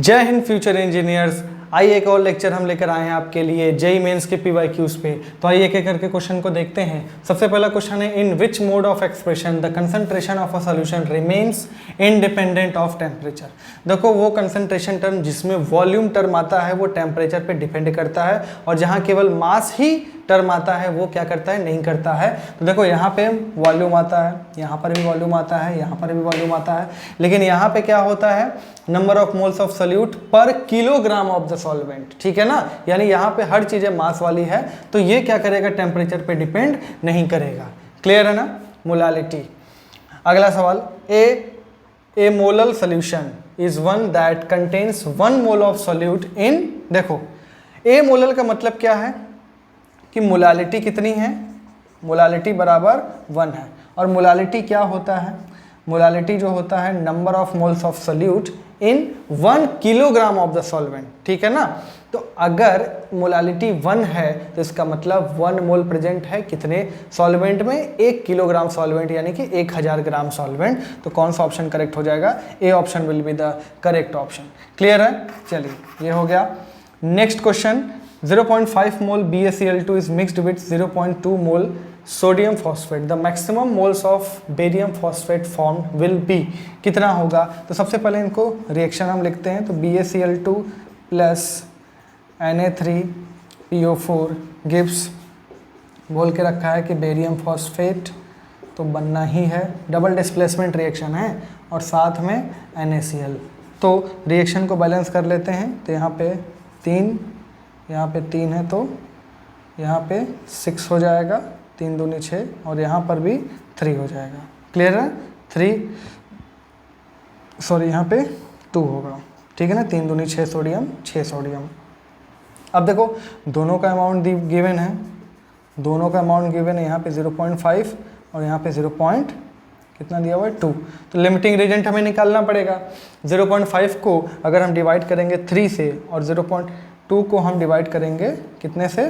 जय Hind future engineers. आइए एक और लेक्चर हम लेकर आए हैं आपके लिए जेई मेंस के पीवाईक्यूज पे। तो आइए एक एक करके क्वेश्चन को देखते हैं। सबसे पहला क्वेश्चन है, in which mode of expression the concentration of a solution remains independent of temperature. देखो वो कंसंट्रेशन टर्म जिसमें वॉल्यूम टर्म आता है वो टेम्परेचर पे डिपेंड करता है, और जहाँ केवल मास ही टर्म आता है वो क्या करता है, नहीं करता है। तो देखो यहाँ पे वॉल्यूम आता है, यहाँ पर भी वॉल्यूम आता है, यहाँ पर भी वॉल्यूम आता है, लेकिन यहाँ पे क्या होता है, number of moles of solute पर किलोग्राम ऑफ द सॉल्वेंट। ठीक है ना, यानी यहाँ पे हर चीज़ें मास वाली है, तो ये क्या करेगा, टेम्परेचर पे डिपेंड नहीं करेगा। क्लियर है ना, मोलालिटी। अगला सवाल, a molal solution is one that contains 1 mole of solute in. देखो ए मोलल का मतलब क्या है कि मोलालिटी कितनी है, मोलालिटी बराबर 1 है। और मोलालिटी क्या होता है, मोलालिटी जो होता है number of moles of solute in 1 kilogram of the solvent. ठीक है ना, तो अगर मोलालिटी 1 है तो इसका मतलब 1 मोल प्रेजेंट है कितने सॉल्वेंट में, 1 किलोग्राम सॉल्वेंट, यानी कि 1000 ग्राम सॉल्वेंट। तो कौन सा ऑप्शन करेक्ट हो जाएगा, A option will be the correct option. Clear है, चलिए ये हो गया। Next question, 0.5 mole BaCl2 is mixed with 0.2 mole sodium phosphate, the maximum moles of barium phosphate form will be. कितना होगा, तो सबसे पहले इनको रिएक्शन हम लिखते हैं। तो BaCl2 प्लस Na3PO4 गिव्स, बोल के रखा है कि बेरियम फॉस्फेट तो बनना ही है, डबल डिस्प्लेसमेंट रिएक्शन है, और साथ में NaCl। तो रिएक्शन को बैलेंस कर लेते हैं। तो यहाँ पे 3, यहाँ पे 3 है, तो यहाँ पे 6 हो जाएगा, 3 दूनी 6, और यहाँ पर भी 3 हो जाएगा। क्लियर है, 3 सॉरी यहाँ पे 2 होगा। ठीक है ना, 3 दूनी 6 सोडियम, 6 सोडियम। अब देखो दोनों का अमाउंट गिवन है, दोनों का अमाउंट गिवन है, यहाँ पे 0.5 और यहाँ पे 0. कितना दिया हुआ है, 2। तो लिमिटिंग रीजेंट हमें निकालना पड़ेगा। 0.5 को अगर हम डिवाइड करेंगे 3 से, और 0.2 को हम डिवाइड करेंगे कितने से,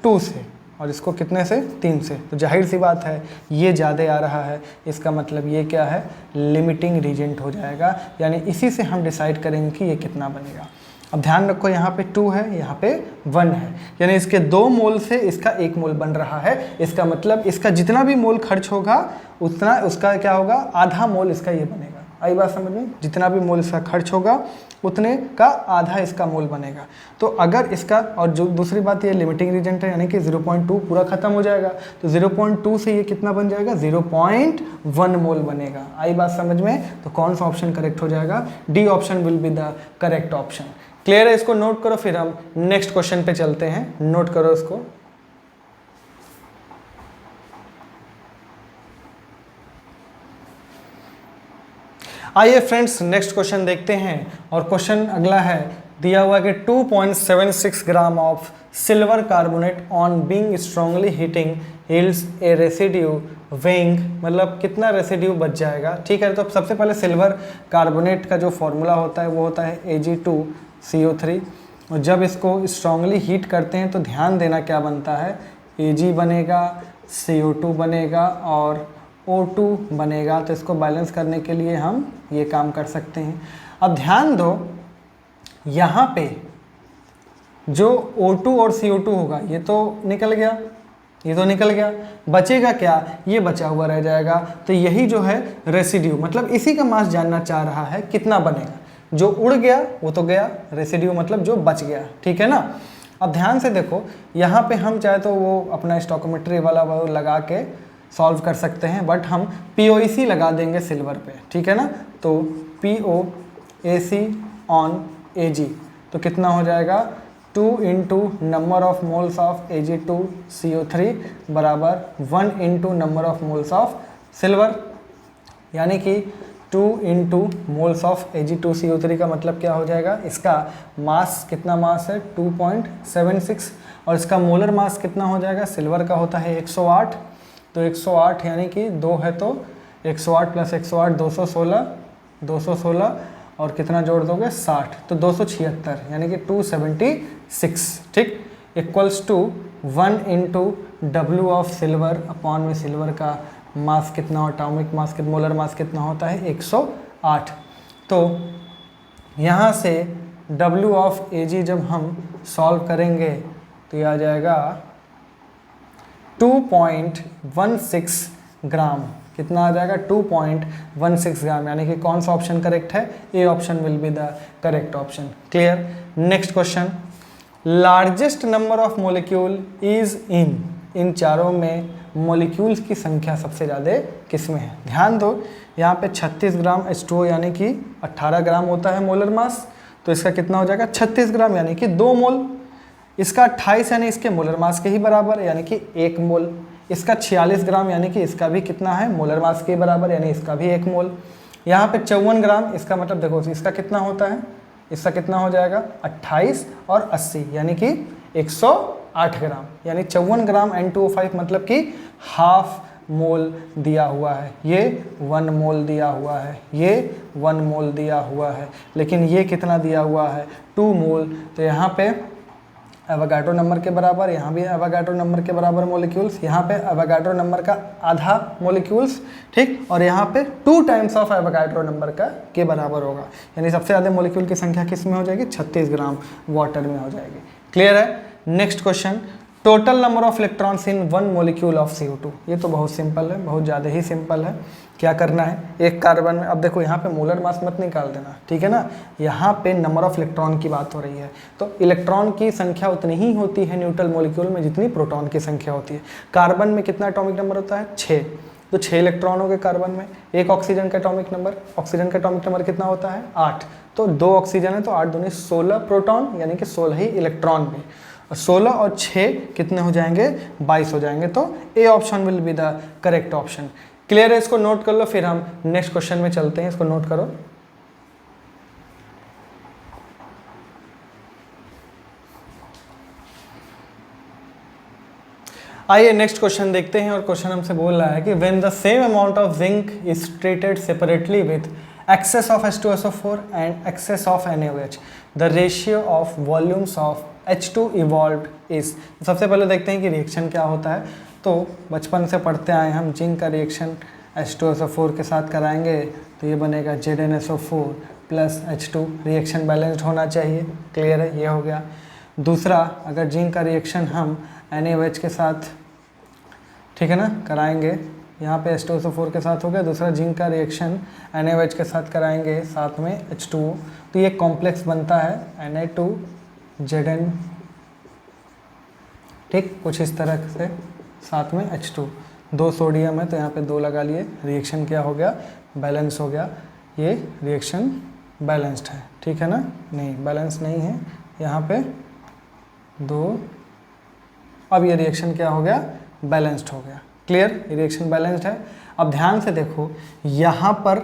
2 से, और इसको कितने से, 3 से, तो जाहिर सी बात है ये ज़्यादा आ रहा है, इसका मतलब ये क्या है, लिमिटिंग रीजेंट हो जाएगा। यानी इसी से हम डिसाइड करेंगे कि ये कितना बनेगा। अब ध्यान रखो, यहाँ पे 2 है, यहाँ पे 1 है, यानी इसके 2 मोल से इसका 1 मोल बन रहा है। इसका मतलब इसका जितना भी मोल खर्च होगा उतना उसका क्या होगा, आधा मोल इसका ये बनेगा। आई बात समझ में, जितना भी मोल इसका खर्च होगा उतने का आधा इसका मोल बनेगा। तो अगर इसका, और जो दूसरी बात ये लिमिटिंग रीजेंट है, यानी कि 0.2 पूरा खत्म हो जाएगा, तो 0.2 से ये कितना बन जाएगा, 0.1 मोल बनेगा। आई बात समझ में, तो कौन सा ऑप्शन करेक्ट हो जाएगा, D option will be the correct option. Clear है, इसको नोट करो, फिर हम नेक्स्ट क्वेश्चन पे चलते हैं। नोट करो इसको। आइए फ्रेंड्स नेक्स्ट क्वेश्चन देखते हैं, और क्वेश्चन अगला है, दिया हुआ कि 2.76 gram of silver carbonate on being strongly heating yields A residue weighing, मतलब कितना रेसिड्यू बच जाएगा। ठीक है, तो सबसे पहले सिल्वर कार्बोनेट का जो फॉर्मूला होता है वो होता है Ag2CO3, और जब इसको स्ट्रांगली हीट करते हैं तो ध्यान देना क्या बनता है, Ag बनेगा, CO2 बनेगा और O2 बनेगा। तो इसको बैलेंस करने के लिए हम ये काम कर सकते हैं। अब ध्यान दो, यहाँ पे जो O2 और CO2 होगा ये तो निकल गया, ये तो निकल गया, बचेगा क्या, ये बचा हुआ रह जाएगा। तो यही जो है रेसिड्यू, मतलब इसी का मास जानना चाह रहा है कितना बनेगा। जो उड़ गया वो तो गया, रेसिड्यू मतलब जो बच गया। ठीक है ना, अब ध्यान से देखो, यहाँ पे हम चाहे तो वो अपना स्टोइकोमेट्री वाला वो लगा के सॉल्व कर सकते हैं, बट हम POEC लगा देंगे सिल्वर पे। ठीक है ना, तो POAC ऑन Ag, तो कितना हो जाएगा, 2 into number of moles of Ag2CO3 बराबर 1 into number of moles of silver, यानी कि 2 इंटू मोल्स ऑफ Ag2CO3 का मतलब क्या हो जाएगा, इसका मास कितना मास है 2.76, और इसका मोलर मास कितना हो जाएगा, सिल्वर का होता है 108, तो 108 यानी कि 2 है, तो 108 प्लस 108 216, 216 और कितना जोड़ दोगे 60, तो 276 यानी कि 276। ठीक, equals to 1 into W of silver upon में सिल्वर का मास कितना, एटॉमिक मास कितना, मोलर मास कितना होता है 108। तो यहाँ से W ऑफ Ag जब हम सॉल्व करेंगे तो ये आ जाएगा 2.16 ग्राम। कितना आ जाएगा? 2.16 ग्राम। यानी कि कौन सा ऑप्शन करेक्ट है? A option will be the correct option. Clear? Next question, largest number of molecule is in चारों में मोलिक्यूल्स की संख्या सबसे ज़्यादा किस में है? ध्यान दो, यहाँ पे 36 ग्राम H2O यानी कि 18 ग्राम होता है मोलर मास, तो इसका कितना हो जाएगा? 36 ग्राम यानी कि 2 मोल। इसका 28 यानी इसके मोलर मास के ही बराबर यानी कि 1 मोल। इसका 46 ग्राम यानी कि इसका भी कितना है? मोलर मास के बराबर यानी इसका भी 1 मोल। यहाँ पे 54 ग्राम, इसका मतलब देखो इसका कितना होता है? इसका कितना हो जाएगा? 28 और 80 यानी कि 108 ग्राम, यानी 54 ग्राम N2O5 मतलब कि हाफ मोल दिया हुआ है। ये 1 मोल दिया हुआ है, ये 1 मोल दिया हुआ है, लेकिन ये कितना दिया हुआ है? 2 मोल। तो यहाँ पे एवोगाड्रो नंबर के बराबर, यहाँ भी एवोगाड्रो नंबर के बराबर मोलिक्यूल्स, यहाँ पे एवोगाड्रो नंबर का आधा मोलिक्यूल्स, ठीक, और यहाँ पे 2 टाइम्स ऑफ एवोगाड्रो नंबर का के बराबर होगा। यानी सबसे ज़्यादा मोलिक्यूल की संख्या किस में हो जाएगी? 36 ग्राम वाटर में हो जाएगी। क्लियर है? Next question, total number of electrons in 1 molecule of CO2। ये तो बहुत सिंपल है, बहुत ज़्यादा ही सिंपल है। क्या करना है? एक कार्बन में, अब देखो यहाँ पे मोलर मास मत निकाल देना, ठीक है ना, यहाँ पे नंबर ऑफ इलेक्ट्रॉन की बात हो रही है। तो इलेक्ट्रॉन की संख्या उतनी ही होती है न्यूट्रल मोलिक्यूल में जितनी प्रोटॉन की संख्या होती है। कार्बन में कितना एटॉमिक नंबर होता है? 6। तो 6 इलेक्ट्रॉन हो गए कार्बन में। एक ऑक्सीजन का एटॉमिक नंबर, ऑक्सीजन का एटॉमिक नंबर कितना होता है? 8। तो 2 ऑक्सीजन है तो 8 दूनी 16 प्रोटॉन, यानी कि 16 ही इलेक्ट्रॉन भी। 16 और 6 कितने हो जाएंगे? 22 हो जाएंगे। तो A option will be the correct option. Clear है? इसको नोट कर लो, फिर हम नेक्स्ट क्वेश्चन में चलते हैं। इसको नोट करो। आइए नेक्स्ट क्वेश्चन देखते हैं। और क्वेश्चन हमसे बोल रहा है कि when the same amount of zinc is treated separately with excess of H2SO4 and excess of NaOH, the ratio of volumes of H2 evolved is। सबसे पहले देखते हैं कि रिएक्शन क्या होता है। तो बचपन से पढ़ते आए हम, जिंक का रिएक्शन H2SO4 के साथ कराएंगे तो ये बनेगा ZnSO4 plus H2। Reaction balanced होना चाहिए। क्लियर है? ये हो गया। दूसरा, अगर जिंक का रिएक्शन हम NaOH के साथ, ठीक है ना, कराएंगे, यहाँ पे H2SO4 के साथ हो गया। दूसरा, जिंक का रिएक्शन NaOH के साथ कराएंगे, साथ में H2O, तो ये कॉम्प्लेक्स बनता है Na2Zn, ठीक, कुछ इस तरह से, साथ में H2। 2 सोडियम है तो यहाँ पे 2 लगा लिए। रिएक्शन क्या हो गया? बैलेंस हो गया। ये रिएक्शन बैलेंस्ड है, ठीक है ना? नहीं, बैलेंस नहीं है, यहाँ पे 2। अब ये रिएक्शन क्या हो गया? बैलेंस्ड हो गया। क्लियर? रिएक्शन बैलेंस्ड है। अब ध्यान से देखो, यहाँ पर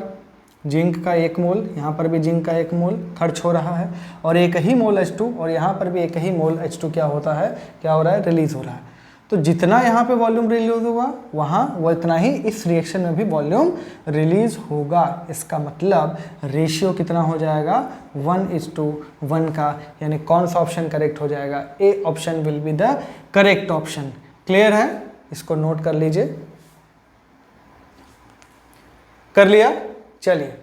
जिंक का 1 मोल, यहाँ पर भी जिंक का 1 मोल खर्च हो रहा है, और एक ही मोल H2, और यहाँ पर भी एक ही मोल H2 क्या होता है, क्या हो रहा है? रिलीज हो रहा है। तो जितना यहाँ पे वॉल्यूम रिलीज हुआ वहाँ वो इतना ही इस रिएक्शन में भी वॉल्यूम रिलीज होगा। इसका मतलब रेशियो कितना हो जाएगा? 1:1 का। यानी कौन सा ऑप्शन करेक्ट हो जाएगा? A option will be the correct option. Clear है? इसको नोट कर लीजिए। कर लिया? चलिए,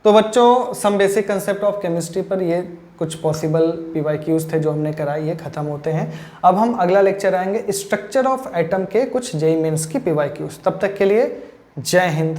तो बच्चों some basic concept of chemistry पर ये कुछ पॉसिबल PYQs थे जो हमने कराए, ये खत्म होते हैं। अब हम अगला लेक्चर आएंगे स्ट्रक्चर ऑफ एटम के कुछ JEE मेंस की PYQs। तब तक के लिए जय हिंद।